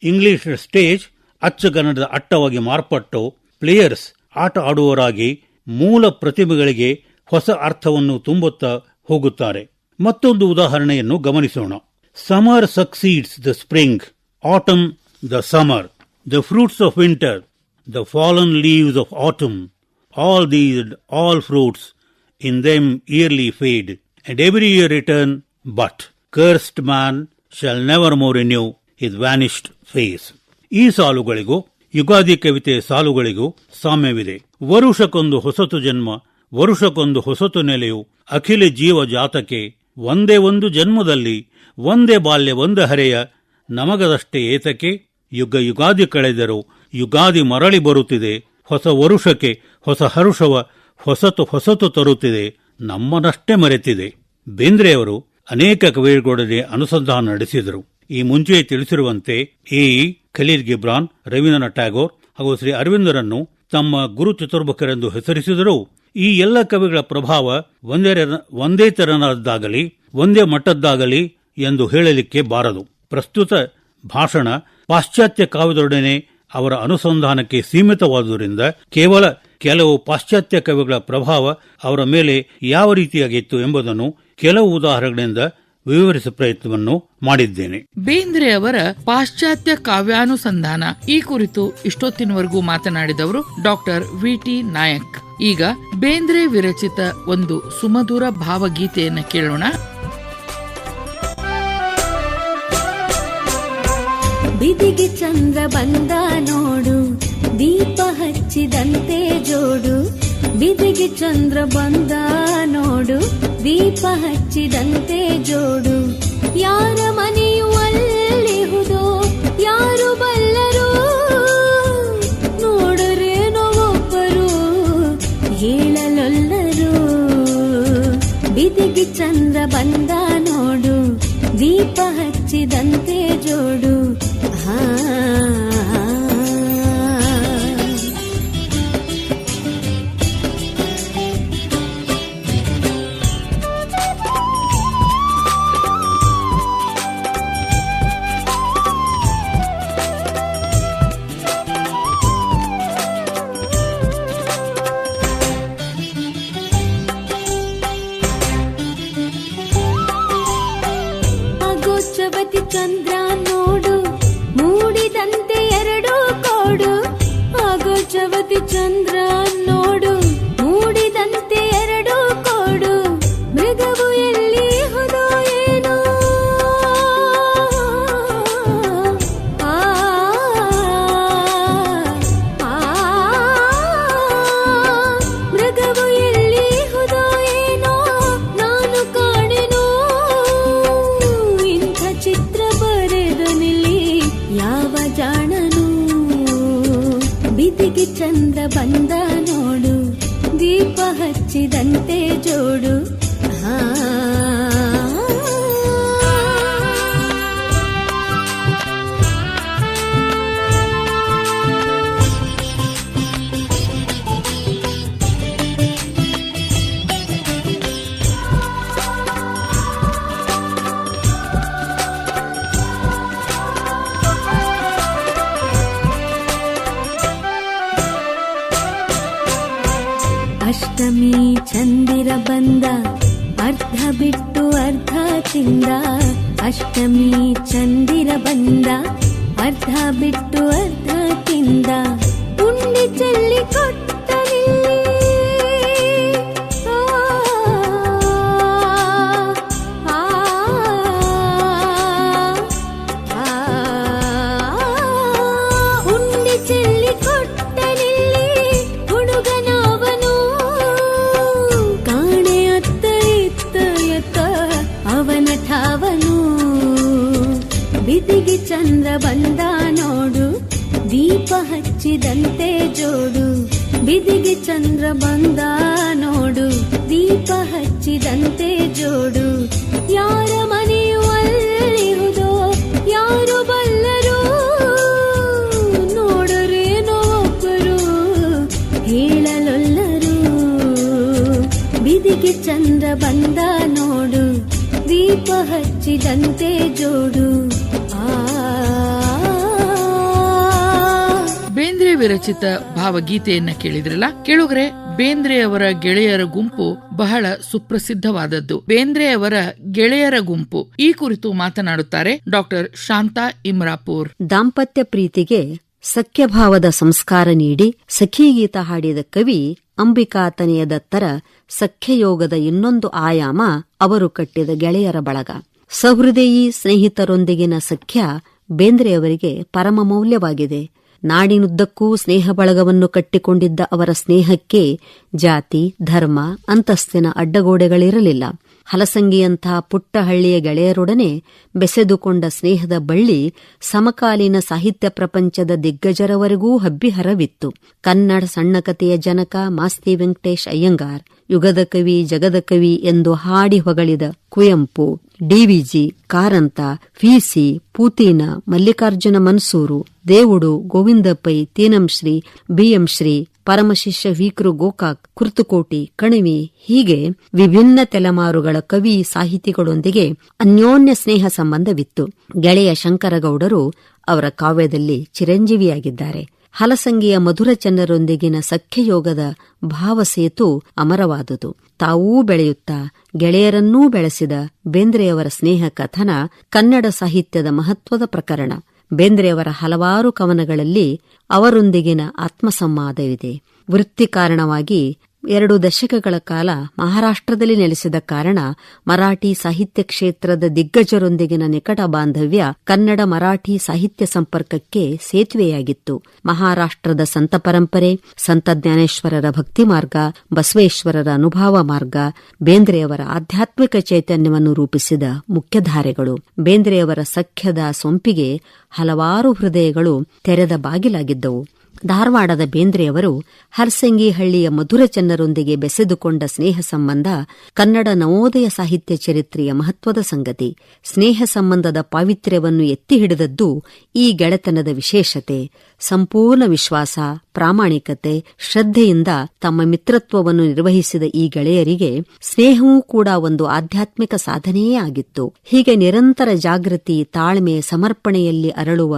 ಇಂಗ್ಲಿಷ್ ಸ್ಟೇಜ್ ಅಚ್ಚಗನ್ನಡದ ಅಟ್ಟವಾಗಿ ಮಾರ್ಪಟ್ಟು ಪ್ಲೇಯರ್ಸ್ ಆಟ ಆಡುವವರಾಗಿ ಮೂಲ ಪ್ರತಿಭೆಗಳಿಗೆ ಹೊಸ ಅರ್ಥವನ್ನು ತುಂಬುತ್ತಾ ಹೋಗುತ್ತಾರೆ. ಮತ್ತೊಂದು ಉದಾಹರಣೆಯನ್ನು ಗಮನಿಸೋಣ. Summer succeeds the spring, autumn the summer, the fruits of winter, the fallen leaves of autumn, all these all fruits in them yearly fade, and every year return, but cursed man shall never more renew his vanished face. ಈ ಸಾಲುಗಳಿಗೂ ಯುಗಾದಿ ಕವಿತೆಯ ಸಾಲುಗಳಿಗೂ ಸಾಮ್ಯವಿದೆ. ವರುಷಕ್ಕೊಂದು ಹೊಸತು ಜನ್ಮ, ವರುಷಕ್ಕೊಂದು ಹೊಸತು ನೆಲೆಯು, ಅಖಿಲ ಜೀವ ಜಾತಕ್ಕೆ ಒಂದೇ ಒಂದು ಜನ್ಮದಲ್ಲಿ, ಒಂದೇ ಬಾಲ್ಯ ಒಂದೇ ಹರೆಯ, ನಮಗದಷ್ಟೇ ಏತಕ್ಕೆ, ಯುಗ ಯುಗಾದಿ ಕಳೆದರೂ ಯುಗಾದಿ ಮರಳಿ ಬರುತ್ತಿದೆ, ಹೊಸ ವರುಷಕ್ಕೆ ಹೊಸ ಹರುಷವ ಹೊಸತು ಹೊಸತು ತರುತ್ತಿದೆ, ನಮ್ಮನಷ್ಟೇ ಮರೆತಿದೆ. ಬೇಂದ್ರೆಯವರು ಅನೇಕ ಕವಿಗಳೊಡನೆ ಅನುಸಂಧಾನ ನಡೆಸಿದರು. ಈ ಮುಂಚೆ ತಿಳಿಸಿರುವಂತೆ ಎ ಖಲೀಲ್ ಗಿಬ್ರಾನ್, ರವೀಂದ್ರನಾಥ್ ಟ್ಯಾಗೋರ್ ಹಾಗೂ ಶ್ರೀ ಅರವಿಂದರನ್ನು ತಮ್ಮ ಗುರು ಚತುರ್ಭುಕರೆಂದು ಹೆಸರಿಸಿದರೂ ಈ ಎಲ್ಲ ಕವಿಗಳ ಪ್ರಭಾವ ಒಂದೇ ತೆರನಾದ್ದಾಗಲಿ ಒಂದೇ ಮಟ್ಟದ್ದಾಗಲಿ ಎಂದು ಹೇಳಲಿಕ್ಕೆ ಬಾರದು. ಪ್ರಸ್ತುತ ಭಾಷಣ ಪಾಶ್ಚಾತ್ಯ ಕಾವ್ಯದೊಡನೆ ಅವರ ಅನುಸಂಧಾನಕ್ಕೆ ಸೀಮಿತವಾದುದರಿಂದ ಕೇವಲ ಕೆಲವು ಪಾಶ್ಚಾತ್ಯ ಕವಿಗಳ ಪ್ರಭಾವ ಅವರ ಮೇಲೆ ಯಾವ ರೀತಿಯಾಗಿತ್ತು ಎಂಬುದನ್ನು ಕೆಲವು ಉದಾಹರಣೆಗಳಿಂದ ವಿವರಿಸುವ ಪ್ರಯತ್ನವನ್ನು ಮಾಡಿದ್ದೇನೆ. ಬೇಂದ್ರೆ ಅವರ ಪಾಶ್ಚಾತ್ಯ ಕಾವ್ಯಾನುಸಂಧಾನ ಈ ಕುರಿತು ಇಷ್ಟೊತ್ತಿನವರೆಗೂ ಮಾತನಾಡಿದವರು ಡಾಕ್ಟರ್ ವಿ.ಟಿ. ನಾಯಕ್. ಈಗ ಬೇಂದ್ರೆ ವಿರಚಿತ ಒಂದು ಸುಮಧುರ ಭಾವಗೀತೆಯನ್ನು ಕೇಳೋಣ. ಬಿದಿಗೆ ಚಂದ್ರ ಬಂದ ನೋಡು, ದೀಪ ಹಚ್ಚಿದಂತೆ ಜೋಡು, ಬಿದಿಗೆ ಚಂದ್ರ ಬಂದ ನೋಡು, ದೀಪ ಹಚ್ಚಿದಂತೆ ಜೋಡು, ಯಾರ ಮನೆಯು ಅಲ್ಲಿಹುದೋ ಯಾರು ಬಲ್ಲರು, ನೋಡರೇನೋ ಒಬ್ಬರು ಹೇಳಲೊಲ್ಲರು, ಬಿದಿಗೆ ಚಂದ್ರ ಬಂದ ನೋಡು, ದೀಪ ಹಚ್ಚಿದಂತೆ ಜೋಡು. ಅಗೋಚವತಿ ಚಂದ್ರ ನೋಡು ಮೂಡಿದಂತೆ ಎರಡು ಕೋಡು. ಅಗೋಚವತಿ ಚಂದ್ರ ನೋಡು ಮೂಡಿದಂತೆ ಎರಡು ಕೋಡು. ಮೃಗವು ಎಲ್ಲಿ ಹೋದೋ ಏನೋ, ಮೃಗವು ಎಲ್ಲಿ ಹೋದೋ ಏನೋ ನಾನು ಕಾಣೆನೋ. ಇಂಥ ಚಿತ್ರ ಬರೆದನಿಲ್ಲಿ ಯಾವ ಜಾಣನು. ಬಿದಿಗೆ ಚಂದ್ರ ಬಂದ ನೋಡು ದೀಪ ಹಚ್ಚಿದಂತೆ ಜೋಡು. ಅಷ್ಟಮಿ ಚಂದಿರ ಬಂದ ಅರ್ಧ ಬಿಟ್ಟು ಅರ್ಧ ತಿಂದ. ಅಷ್ಟಮಿ ಚಂದಿರ ಬಂದ ಅರ್ಧ ಬಿಟ್ಟು ಅರ್ಧ ತಿಂದ. ಉಂಡೆ ಚೆಲ್ಲಿ ಕೊಟ್ಟನಿಲ್ಲಿ ಉಂಡೆ ಚೆಲ್ಲಿ ಕೊಟ್ಟನಿಲ್ಲಿ ಹುಡುಗನವನು. ಕಾಣೆ ಅತ್ತ ಇತ್ತ ಎತ್ತ ಅವನ ಠಾವನು. ಬಿದಿಗೆ ಚಂದ್ರ ಬಂದ ನೋಡು ದೀಪ ಹಚ್ಚಿದಂತೆ ಜೋಡು. ಬಿದಿಗೆ ಚಂದ್ರ ಬಂದ ನೋಡು ದೀಪ ಹಚ್ಚಿದಂತೆ ಜೋಡು. ಯಾರ ಮನೆಯು ಅಲ್ಲಿಹುದೋ ಯಾರು ಬಲ್ಲರು. ನೋಡರೇನೋ ಒಬ್ಬರು ಹೇಳಲೊಲ್ಲರು. ಬಿದಿಗೆ ಚಂದ್ರ ಬಂದ ನೋಡು ದೀಪ ಹಚ್ಚಿದಂತೆ ಜೋಡು. ಬೇಂದ್ರೆ ವಿರಚಿತ ಭಾವಗೀತೆಯನ್ನ ಕೇಳಿದ್ರಲ್ಲ. ಕೇಳುಗರೆ, ಬೇಂದ್ರೆ ಅವರ ಗೆಳೆಯರ ಗುಂಪು ಬಹಳ ಸುಪ್ರಸಿದ್ಧವಾದದ್ದು. ಬೇಂದ್ರೆ ಅವರ ಗೆಳೆಯರ ಗುಂಪು ಈ ಕುರಿತು ಮಾತನಾಡುತ್ತಾರೆ ಡಾಕ್ಟರ್ ಶಾಂತಾ ಇಮ್ರಾಪುರ್. ದಾಂಪತ್ಯ ಪ್ರೀತಿಗೆ ಸಖ್ಯಭಾವದ ಸಂಸ್ಕಾರ ನೀಡಿ ಸಖೀಗೀತ ಹಾಡಿದ ಕವಿ ಅಂಬಿಕಾತನೆಯ ದತ್ತರ ಸಖ್ಯಯೋಗದ ಇನ್ನೊಂದು ಆಯಾಮ ಅವರು ಕಟ್ಟಿದ ಗೆಳೆಯರ ಬಳಗ. ಸಹೃದಯಿ ಸ್ನೇಹಿತರೊಂದಿಗಿನ ಸಖ್ಯ ಬೇಂದ್ರೆಯವರಿಗೆ ಪರಮ ಮೌಲ್ಯವಾಗಿದೆ. ನಾಡಿನುದ್ದಕ್ಕೂ ಸ್ನೇಹ ಬಳಗವನ್ನು ಕಟ್ಟಿಕೊಂಡಿದ್ದ ಅವರ ಸ್ನೇಹಕ್ಕೆ ಜಾತಿ, ಧರ್ಮ, ಅಂತಸ್ತಿನ ಅಡ್ಡಗೋಡೆಗಳಿರಲಿಲ್ಲ. ಹಲಸಂಗಿಯಂಥ ಪುಟ್ಟ ಹಳ್ಳಿಯ ಗೆಳೆಯರೊಡನೆ ಬೆಸೆದುಕೊಂಡ ಸ್ನೇಹದ ಬಳ್ಳಿ ಸಮಕಾಲೀನ ಸಾಹಿತ್ಯ ಪ್ರಪಂಚದ ದಿಗ್ಗಜರವರೆಗೂ ಹಬ್ಬಿಹರವಿತ್ತು. ಕನ್ನಡ ಸಣ್ಣಕತೆಯ ಜನಕ ಮಾಸ್ತಿ ವೆಂಕಟೇಶ್ ಅಯ್ಯಂಗಾರ್, ಯುಗದ ಕವಿ ಜಗದ ಕವಿ ಎಂದು ಹಾಡಿ ಹೊಗಳಿದ ಕುವೆಂಪು, ಡಿವಿಜಿ, ಕಾರಂತ, ಫೀಸಿ, ಪೂತೀನ, ಮಲ್ಲಿಕಾರ್ಜುನ ಮನ್ಸೂರು, ದೇವುಡು, ಗೋವಿಂದ ಪೈ, ತೀನಂಶ್ರೀ, ಬಿಎಂಶ್ರೀ, ಪರಮಶಿಷ್ಯ ವೀಕರು ಗೋಕಾಕ್, ಕುರ್ತುಕೋಟಿ, ಕಣಿವಿ ಹೀಗೆ ವಿಭಿನ್ನ ತಲೆಮಾರುಗಳ ಕವಿ ಸಾಹಿತಿಗಳೊಂದಿಗೆ ಅನ್ಯೋನ್ಯ ಸ್ನೇಹ ಸಂಬಂಧವಿತ್ತು. ಗೆಳೆಯ ಶಂಕರಗೌಡರು ಅವರ ಕಾವ್ಯದಲ್ಲಿ ಚಿರಂಜೀವಿಯಾಗಿದ್ದಾರೆ. ಹಲಸಂಗಿಯ ಮಧುರ ಚನ್ನರೊಂದಿಗಿನ ಸಖ್ಯಯೋಗದ ಭಾವಸೇತು ಅಮರವಾದುದು. ತಾವೂ ಬೆಳೆಯುತ್ತಾ ಗೆಳೆಯರನ್ನೂ ಬೆಳೆಸಿದ ಬೇಂದ್ರೆಯವರ ಸ್ನೇಹ ಕಥನ ಕನ್ನಡ ಸಾಹಿತ್ಯದ ಮಹತ್ವದ ಪ್ರಕರಣ. ಬೇಂದ್ರೆಯವರ ಹಲವಾರು ಕವನಗಳಲ್ಲಿ ಅವರೊಂದಿಗಿನ ಆತ್ಮಸಂವಾದವಿದೆ. ವೃತ್ತಿ ಕಾರಣವಾಗಿ 2 ದಶಕಗಳ ಕಾಲ ಮಹಾರಾಷ್ಟ್ರದಲ್ಲಿ ನೆಲೆಸಿದ ಕಾರಣ ಮರಾಠಿ ಸಾಹಿತ್ಯ ಕ್ಷೇತ್ರದ ದಿಗ್ಗಜರೊಂದಿಗಿನ ನಿಕಟ ಬಾಂಧವ್ಯ ಕನ್ನಡ ಮರಾಠಿ ಸಾಹಿತ್ಯ ಸಂಪರ್ಕಕ್ಕೆ ಸೇತುವೆಯಾಗಿತ್ತು. ಮಹಾರಾಷ್ಟ್ರದ ಸಂತ ಪರಂಪರೆ, ಸಂತ ಜ್ಞಾನೇಶ್ವರರ ಭಕ್ತಿ ಮಾರ್ಗ, ಬಸವೇಶ್ವರರ ಅನುಭವ ಮಾರ್ಗ ಬೇಂದ್ರೆಯವರ ಆಧ್ಯಾತ್ಮಿಕ ಚೈತನ್ಯವನ್ನು ರೂಪಿಸಿದ ಮುಖ್ಯಧಾರೆಗಳು. ಬೇಂದ್ರೆಯವರ ಸಖ್ಯದ ಸೊಂಪಿಗೆ ಹಲವಾರು ಹೃದಯಗಳು ತೆರೆದ ಬಾಗಿಲಾಗಿದ್ದವು. ಧಾರವಾಡದ ಬೇಂದ್ರೆಯವರು ಹರ್ಸಂಗಿಹಳ್ಳಿಯ ಮಧುರಚನ್ನರೊಂದಿಗೆ ಬೆಸೆದುಕೊಂಡ ಸ್ನೇಹ ಸಂಬಂಧ ಕನ್ನಡ ನವೋದಯ ಸಾಹಿತ್ಯ ಚರಿತ್ರೆಯ ಮಹತ್ವದ ಸಂಗತಿ. ಸ್ನೇಹ ಸಂಬಂಧದ ಪಾವಿತ್ರ್ಯವನ್ನು ಎತ್ತಿ ಹಿಡಿದದ್ದು ಈ ಗೆಳೆತನದ ವಿಶೇಷತೆ. ಸಂಪೂರ್ಣ ವಿಶ್ವಾಸ, ಪ್ರಾಮಾಣಿಕತೆ, ಶ್ರದ್ಧೆಯಿಂದ ತಮ್ಮ ಮಿತ್ರತ್ವವನ್ನು ನಿರ್ವಹಿಸಿದ ಈ ಗೆಳೆಯರಿಗೆ ಸ್ನೇಹವೂ ಕೂಡ ಒಂದು ಆಧ್ಯಾತ್ಮಿಕ ಸಾಧನೆಯೇ ಆಗಿತ್ತು. ಹೀಗೆ ನಿರಂತರ ಜಾಗೃತಿ, ತಾಳ್ಮೆ, ಸಮರ್ಪಣೆಯಲ್ಲಿ ಅರಳುವ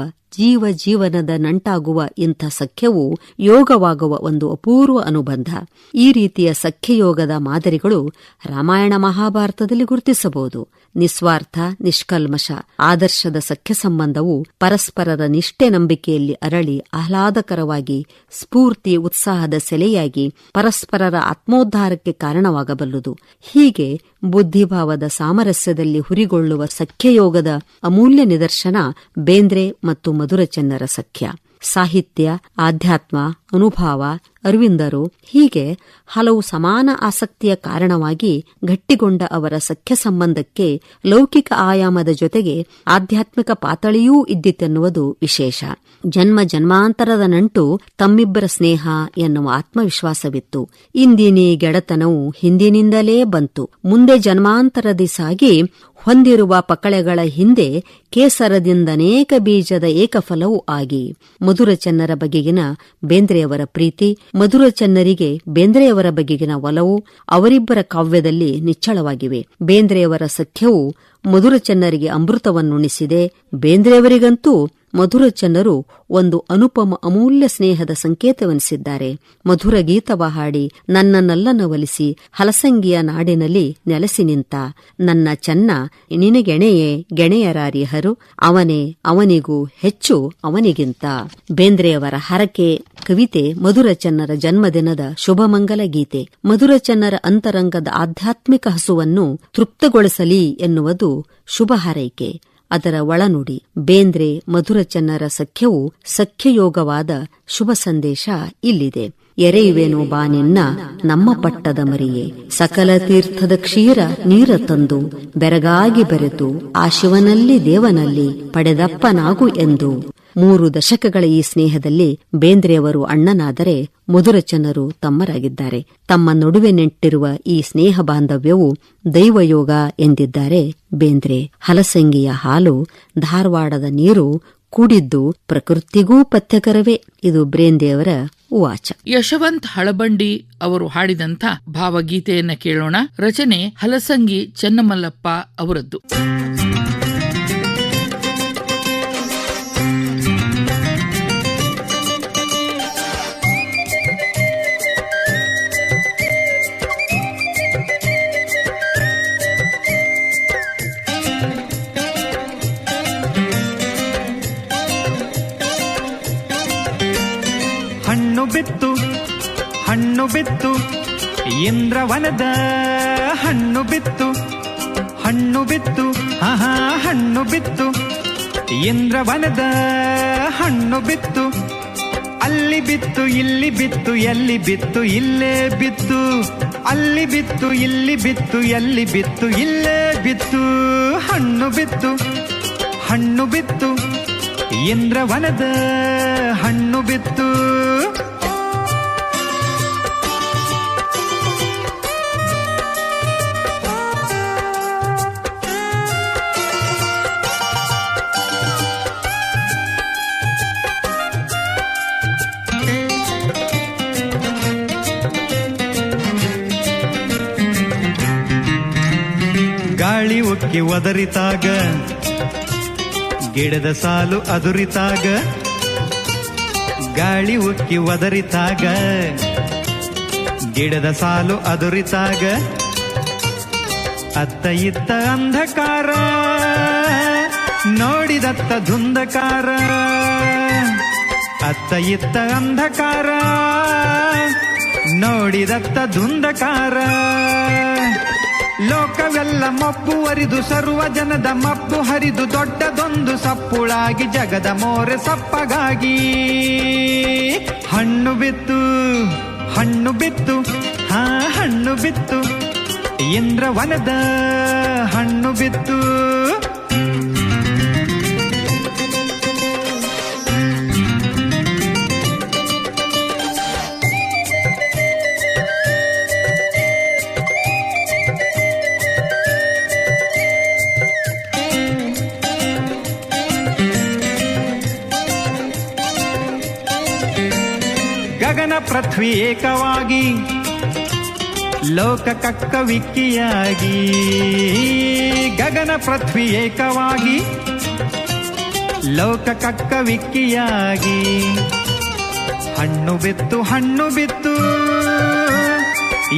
ಜೀವನದ ನಂಟಾಗುವ ಇಂಥ ಸಖ್ಯವು ಯೋಗವಾಗುವ ಒಂದು ಅಪೂರ್ವ ಅನುಬಂಧ. ಈ ರೀತಿಯ ಸಖ್ಯಯೋಗದ ಮಾದರಿಗಳು ರಾಮಾಯಣ ಮಹಾಭಾರತದಲ್ಲಿ ಗುರುತಿಸಬಹುದು. ನಿಸ್ವಾರ್ಥ, ನಿಷ್ಕಲ್ಮಶ ಆದರ್ಶದ ಸಖ್ಯ ಸಂಬಂಧವು ಪರಸ್ಪರರ ನಿಷ್ಠೆ ನಂಬಿಕೆಯಲ್ಲಿ ಅರಳಿ ಆಹ್ಲಾದಕರವಾಗಿ ಸ್ಫೂರ್ತಿ, ಉತ್ಸಾಹದ ಸೆಲೆಯಾಗಿ ಪರಸ್ಪರರ ಆತ್ಮೋದ್ಧಾರಕ್ಕೆ ಕಾರಣವಾಗಬಲ್ಲುದು. ಹೀಗೆ ಬುದ್ಧಿಭಾವದ ಸಾಮರಸ್ಯದಲ್ಲಿ ಹುರಿಗೊಳ್ಳುವ ಸಖ್ಯಯೋಗದ ಅಮೂಲ್ಯ ನಿದರ್ಶನ ಬೇಂದ್ರೆ ಮತ್ತು ಮಧುರಚನ್ನರ ಸಖ್ಯ. ಸಾಹಿತ್ಯ, ಆಧ್ಯಾತ್ಮ, ಅನುಭಾವ, ಅರವಿಂದರು ಹೀಗೆ ಹಲವು ಸಮಾನ ಆಸಕ್ತಿಯ ಕಾರಣವಾಗಿ ಗಟ್ಟಿಗೊಂಡ ಅವರ ಸಖ್ಯ ಸಂಬಂಧಕ್ಕೆ ಲೌಕಿಕ ಆಯಾಮದ ಜೊತೆಗೆ ಆಧ್ಯಾತ್ಮಿಕ ಪಾತಳಿಯೂ ಇದ್ದಿತೆನ್ನುವುದು ವಿಶೇಷ. ಜನ್ಮ ಜನ್ಮಾಂತರದ ನಂಟು ತಮ್ಮಿಬ್ಬರ ಸ್ನೇಹ ಎನ್ನುವ ಆತ್ಮವಿಶ್ವಾಸವಿತ್ತು. ಇಂದಿನ ಗೆಳೆತನವು ಹಿಂದಿನಿಂದಲೇ ಬಂತು. ಮುಂದೆ ಜನ್ಮಾಂತರದಿ ಸಾಗಿ ಹೊಂದಿರುವ ಪಕಳೆಗಳ ಹಿಂದೆ ಕೇಸರದಿಂದನೇಕ ಬೀಜದ ಏಕಫಲವೂ ಆಗಿ ಮಧುರಚನ್ನರ ಬಗೆಗಿನ ಬೇಂದ್ರೆಯವರ ಪ್ರೀತಿ, ಮಧುರಚನ್ನರಿಗೆ ಬೇಂದ್ರೆಯವರ ಬಗೆಗಿನ ಒಲವು ಅವರಿಬ್ಬರ ಕಾವ್ಯದಲ್ಲಿ ನಿಚ್ಚಳವಾಗಿವೆ. ಬೇಂದ್ರೆಯವರ ಸಖ್ಯವು ಮಧುರಚನ್ನರಿಗೆ ಅಮೃತವನ್ನುಣಿಸಿದೆ. ಬೇಂದ್ರೆಯವರಿಗಂತೂ ಮಧುರಚನ್ನರು ಒಂದು ಅನುಪಮ ಅಮೂಲ್ಯ ಸ್ನೇಹದ ಸಂಕೇತವೆನಿಸಿದ್ದಾರೆ. ಮಧುರ ಗೀತವ ಹಾಡಿ ನನ್ನನ್ನಲ್ಲನವಲಿಸಿ ಹಲಸಂಗಿಯ ನಾಡಿನಲ್ಲಿ ನೆಲೆಸಿ ನಿಂತ ನನ್ನ ಚೆನ್ನ ನಿನಗೆಣೆಯೇ ಗೆಣೆಯರಾರಿಹರು ಅವನೇ ಅವನಿಗೂ ಹೆಚ್ಚು ಅವನಿಗಿಂತ. ಬೇಂದ್ರೆಯವರ ಹರಕೆ ಕವಿತೆ ಮಧುರಚನ್ನರ ಜನ್ಮದಿನದ ಶುಭಮಂಗಲ ಗೀತೆ. ಮಧುರಚನ್ನರ ಅಂತರಂಗದ ಆಧ್ಯಾತ್ಮಿಕ ಹಸುವನ್ನು ತೃಪ್ತಗೊಳಿಸಲಿ ಎನ್ನುವುದು ಶುಭ ಹಾರೈಕೆ. ಅದರ ಒಳನುಡಿ. ಬೇಂದ್ರೆ ಮಧುರಚನ್ನರ ಸಖ್ಯವು ಸಖ್ಯಯೋಗವಾದ ಶುಭ ಸಂದೇಶ ಇಲ್ಲಿದೆ. ಎರೆಯುವೆನು ಬಾನಿನ್ನ ನಮ್ಮ ಪಟ್ಟದ ಮರಿಯೇ, ಸಕಲ ತೀರ್ಥದ ಕ್ಷೀರ ನೀರ ತಂದು ಬೆರಗಾಗಿ ಬೆರೆತು ಆ ಶಿವನಲ್ಲಿ ದೇವನಲ್ಲಿ ಪಡೆದಪ್ಪನಾಗು ಎಂದು. 3 ದಶಕಗಳ ಈ ಸ್ನೇಹದಲ್ಲಿ ಬೇಂದ್ರೆಯವರು ಅಣ್ಣನಾದರೆ ಮಧುರಚನ್ನರು ತಮ್ಮರಾಗಿದ್ದಾರೆ. ತಮ್ಮ ನಡುವೆ ನೆಟ್ಟಿರುವ ಈ ಸ್ನೇಹ ಬಾಂಧವ್ಯವು ದೈವಯೋಗ ಎಂದಿದ್ದಾರೆ ಬೇಂದ್ರೆ. ಹಲಸಂಗಿಯ ಹಾಲು, ಧಾರವಾಡದ ನೀರು ಕೂಡಿದ್ದು ಪ್ರಕೃತಿಗೂ ಪಥ್ಯಕರವೇ. ಇದು ಬೇಂದ್ರೆಯವರ ವಾಚ. ಯಶವಂತ್ ಹಳಬಂಡಿ ಅವರು ಹಾಡಿದಂಥ ಭಾವಗೀತೆಯನ್ನ ಕೇಳೋಣ. ರಚನೆ ಹಲಸಂಗಿ ಚೆನ್ನಮಲ್ಲಪ್ಪ ಅವರದ್ದು. ಹಣ್ಣು ಬಿತ್ತು ಇಂದ್ರವನದ ಹಣ್ಣು ಬಿತ್ತು ಹಣ್ಣು ಬಿತ್ತು ಇಂದ್ರವನದ ಹಣ್ಣು ಬಿತ್ತು. ಅಲ್ಲಿ ಬಿತ್ತು ಇಲ್ಲಿ ಬಿತ್ತು ಎಲ್ಲಿ ಬಿತ್ತು ಇಲ್ಲೇ ಬಿತ್ತು. ಅಲ್ಲಿ ಬಿತ್ತು ಇಲ್ಲಿ ಬಿತ್ತು ಎಲ್ಲಿ ಬಿತ್ತು ಇಲ್ಲೇ ಬಿತ್ತು. ಹಣ್ಣು ಬಿತ್ತು ಇಂದ್ರವನದ ಹಣ್ಣು ಬಿತ್ತು. ಗಾಳಿ ಉಕ್ಕಿ ಒದರಿತಾಗ ಗಿಡದ ಸಾಲು ಅದುರಿತಾಗ. ಗಾಳಿ ಉಕ್ಕಿ ಒದರಿತಾಗ ಗಿಡದ ಸಾಲು ಅದುರಿತಾಗ. ಅತ್ತ ಇತ್ತ ಅಂಧಕಾರ ನೋಡಿದತ್ತ ಧುಂಧಕಾರ. ಅತ್ತ ಇತ್ತ ಅಂಧಕಾರ ನೋಡಿದತ್ತ ಧುಂಧಕಾರ. ಲೋಕವೆಲ್ಲ ಮಬ್ಬು ಹರಿದು ಸರ್ವ ಜನದ ಮಬ್ಬು ಹರಿದು ದೊಡ್ಡದೊಂದು ಸಪ್ಪುಳಾಗಿ ಜಗದ ಮೋರೆ ಸಪ್ಪಗಾಗಿ. ಹಣ್ಣು ಬಿತ್ತು ಹಣ್ಣು ಬಿತ್ತು ಇಂದ್ರವನದ ಹಣ್ಣು ಬಿತ್ತು. ಗಗನ ಪೃಥ್ವಿ ಏಕವಾಗಿ ಲೋಕ ಕಕ್ಕವಿಕ್ಕಿಯಾಗಿ. ಗಗನ ಪೃಥ್ವಿ ಏಕವಾಗಿ ಲೋಕ ಕಕ್ಕವಿಕ್ಕಿಯಾಗಿ. ಹಣ್ಣು ಬಿತ್ತು ಹಣ್ಣು ಬಿತ್ತು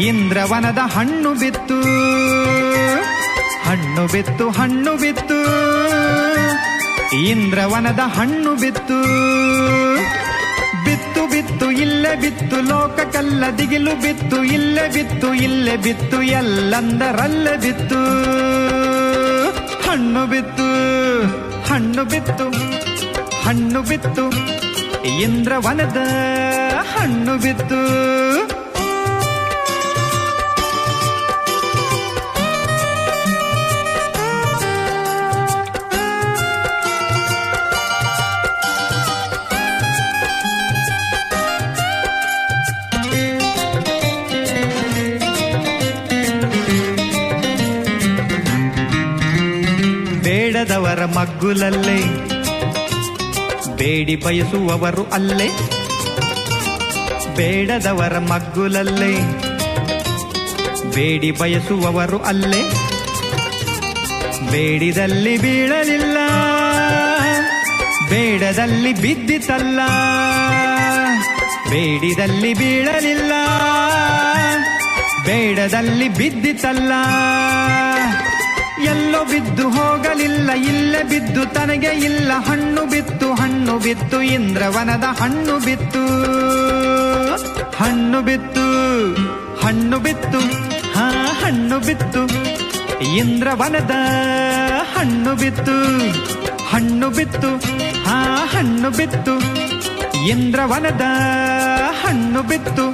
ಇಂದ್ರವನದ ಹಣ್ಣು ಬಿತ್ತು. ಹಣ್ಣು ಬಿತ್ತು ಹಣ್ಣು ಬಿತ್ತು ಇಂದ್ರವನದ ಹಣ್ಣು ಬಿತ್ತು. ಬಿತ್ತು ಬಿತ್ತು ಇಲ್ಲೇ ಬಿತ್ತು ಲೋಕಕ್ಕೆಲ್ಲ ದಿಗಿಲು ಬಿತ್ತು. ಇಲ್ಲೇ ಬಿತ್ತು ಇಲ್ಲೇ ಬಿತ್ತು ಎಲ್ಲಂದರಲ್ಲೇ ಬಿತ್ತು. ಹಣ್ಣು ಬಿತ್ತು ಹಣ್ಣು ಬಿತ್ತು ಹಣ್ಣು ಬಿತ್ತು ಇಂದ್ರವನದ ಹಣ್ಣು ಬಿತ್ತು. ಬೇಡದವರ ಮಗ್ಗುಲಲ್ಲೇ ಬೇಡಿ ಬಯಸುವವರು ಅಲ್ಲೇ. ಬೇಡದವರ ಮಗ್ಗುಲಲ್ಲೇ ಬೇಡಿ ಬಯಸುವವರು ಅಲ್ಲೇ. ಬೇಡಿದಲ್ಲಿ ಬೀಳಲಿಲ್ಲ ಬೇಡದಲ್ಲಿ ಬಿದ್ದಿತಲ್ಲ. ಬೇಡಿದಲ್ಲಿ ಬೀಳಲಿಲ್ಲ ಬೇಡದಲ್ಲಿ ಬಿದ್ದಿತಲ್ಲ. ಎಲ್ಲೋ ಬಿದ್ದು ಹೋಗಲಿಲ್ಲ ಇಲ್ಲೇ ಬಿದ್ದು ತನಗೆ ಇಲ್ಲ. ಹಣ್ಣು ಬಿತ್ತು ಹಣ್ಣು ಬಿತ್ತು ಇಂದ್ರವನದ ಹಣ್ಣು ಬಿತ್ತು. ಹಣ್ಣು ಬಿತ್ತು ಹಣ್ಣು ಬಿತ್ತು ಹಾ ಹಣ್ಣು ಬಿತ್ತು ಇಂದ್ರವನದ ಹಣ್ಣು ಬಿತ್ತು. ಹಣ್ಣು ಬಿತ್ತು ಹಾ ಹಣ್ಣು ಬಿತ್ತು ಇಂದ್ರವನದ ಹಣ್ಣು ಬಿತ್ತು.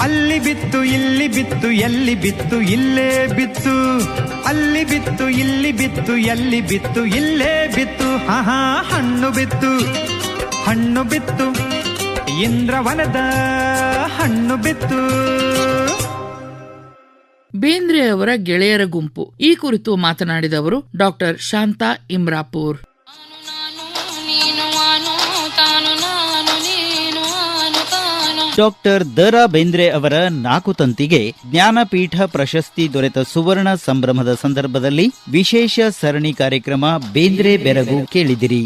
ಅಲ್ಲಿ ಬಿತ್ತು ಇಲ್ಲಿ ಬಿತ್ತು ಎಲ್ಲಿ ಬಿತ್ತು ಇಲ್ಲೇ ಬಿತ್ತು. ಅಲ್ಲಿ ಬಿತ್ತು ಇಲ್ಲಿ ಬಿತ್ತು ಎಲ್ಲಿ ಬಿತ್ತು ಇಲ್ಲೇ ಬಿತ್ತು. ಹಾ ಹಣ್ಣು ಬಿತ್ತು ಹಣ್ಣು ಬಿತ್ತು ಇಂದ್ರವನದ ಹಣ್ಣು ಬಿತ್ತು. ಬೇಂದ್ರೆ ಅವರ ಗೆಳೆಯರ ಗುಂಪು ಈ ಕುರಿತು ಮಾತನಾಡಿದವರು ಡಾಕ್ಟರ್ ಶಾಂತಾ ಇಮ್ರಾಪುರ್. ಡಾಕ್ಟರ್ ದ.ರಾ. ಬೇಂದ್ರೆ ಅವರ 4 ತಂತಿಗೆ ಜ್ಞಾನಪೀಠ ಪ್ರಶಸ್ತಿ ದೊರೆತ ಸುವರ್ಣ ಸಂಭ್ರಮದ ಸಂದರ್ಭದಲ್ಲಿ ವಿಶೇಷ ಸರಣಿ ಕಾರ್ಯಕ್ರಮ ಬೇಂದ್ರೆ ಬೆರಗು ಕೇಳಿದಿರಿ.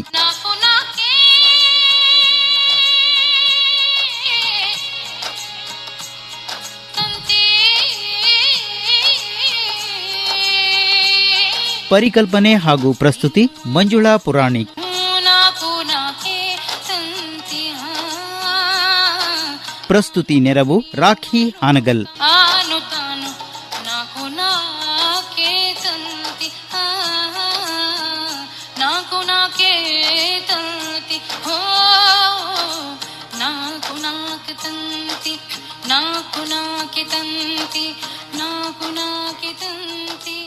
ಪರಿಕಲ್ಪನೆ ಹಾಗೂ ಪ್ರಸ್ತುತಿ ಮಂಜುಳಾ ಪುರಾಣಿಕ್. ಪ್ರಸ್ತುತಿ ನೆರವು ರಾಖಿ ಹಾನಗಲ್. ನಾಕು ನಾಕೆ ತಂತಿ